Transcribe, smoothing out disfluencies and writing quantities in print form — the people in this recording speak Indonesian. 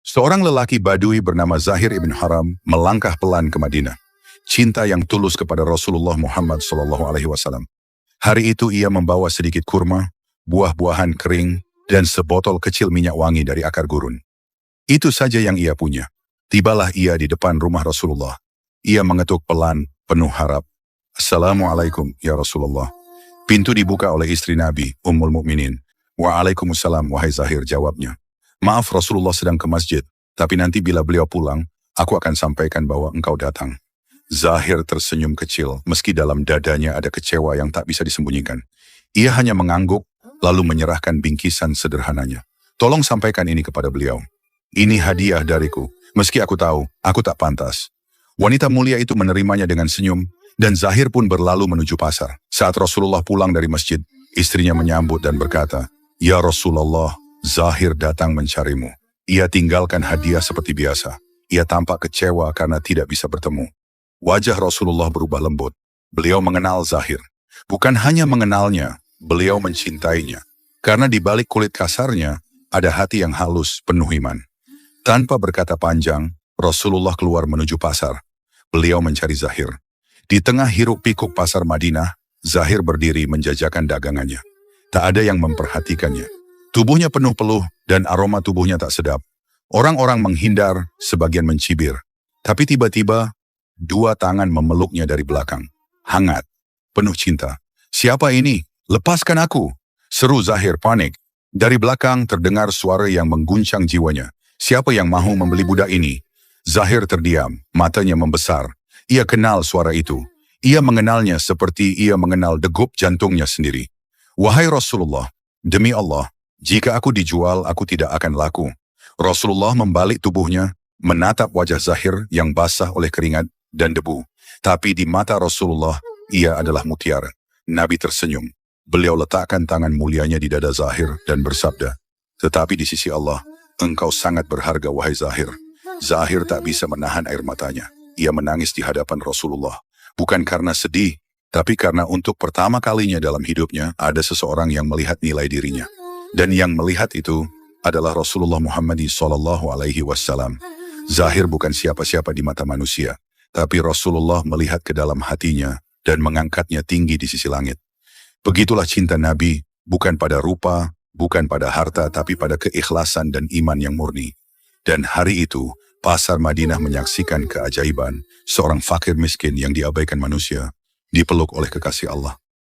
Seorang lelaki Badui bernama Zahir ibn Haram melangkah pelan ke Madinah. Cinta yang tulus kepada Rasulullah Muhammad SAW. Hari itu ia membawa sedikit kurma, buah-buahan kering, dan sebotol kecil minyak wangi dari akar gurun. Itu saja yang ia punya. Tibalah ia di depan rumah Rasulullah. Ia mengetuk pelan, penuh harap. Assalamualaikum ya Rasulullah. Pintu dibuka oleh istri Nabi, Ummul Mukminin. Waalaikumsalam wahai Zahir, jawabnya. Maaf, Rasulullah sedang ke masjid, tapi nanti bila beliau pulang, aku akan sampaikan bahwa engkau datang. Zahir tersenyum kecil, meski dalam dadanya ada kecewa yang tak bisa disembunyikan. Ia hanya mengangguk, lalu menyerahkan bingkisan sederhananya. Tolong sampaikan ini kepada beliau. Ini hadiah dariku, meski aku tahu, aku tak pantas. Wanita mulia itu menerimanya dengan senyum, dan Zahir pun berlalu menuju pasar. Saat Rasulullah pulang dari masjid, istrinya menyambut dan berkata, "Ya Rasulullah, Zahir datang mencarimu." Ia tinggalkan hadiah seperti biasa. Ia tampak kecewa karena tidak bisa bertemu. Wajah Rasulullah berubah lembut. Beliau mengenal Zahir. Bukan hanya mengenalnya, beliau mencintainya. Karena di balik kulit kasarnya, ada hati yang halus, penuh iman. Tanpa berkata panjang, Rasulullah keluar menuju pasar. Beliau mencari Zahir. Di tengah hiruk pikuk pasar Madinah, Zahir berdiri menjajakan dagangannya. Tak ada yang memperhatikannya. Tubuhnya penuh peluh dan aroma tubuhnya tak sedap. Orang-orang menghindar, sebagian mencibir. Tapi tiba-tiba, dua tangan memeluknya dari belakang. Hangat, penuh cinta. "Siapa ini? Lepaskan aku!" seru Zahir panik. Dari belakang terdengar suara yang mengguncang jiwanya. "Siapa yang mahu membeli budak ini?" Zahir terdiam, matanya membesar. Ia kenal suara itu. Ia mengenalnya seperti ia mengenal degup jantungnya sendiri. "Wahai Rasulullah, demi Allah, jika aku dijual, aku tidak akan laku." Rasulullah membalik tubuhnya, menatap wajah Zahir yang basah oleh keringat dan debu. Tapi di mata Rasulullah, ia adalah mutiara. Nabi tersenyum. Beliau letakkan tangan mulianya di dada Zahir dan bersabda, "Tetapi di sisi Allah, engkau sangat berharga wahai Zahir." Zahir tak bisa menahan air matanya. Ia menangis di hadapan Rasulullah. Bukan karena sedih, tapi karena untuk pertama kalinya dalam hidupnya ada seseorang yang melihat nilai dirinya. Dan yang melihat itu adalah Rasulullah Muhammad SAW. Zahir bukan siapa-siapa di mata manusia, tapi Rasulullah melihat ke dalam hatinya dan mengangkatnya tinggi di sisi langit. Begitulah cinta Nabi, bukan pada rupa, bukan pada harta, tapi pada keikhlasan dan iman yang murni. Dan hari itu, pasar Madinah menyaksikan keajaiban seorang fakir miskin yang diabaikan manusia, dipeluk oleh kekasih Allah.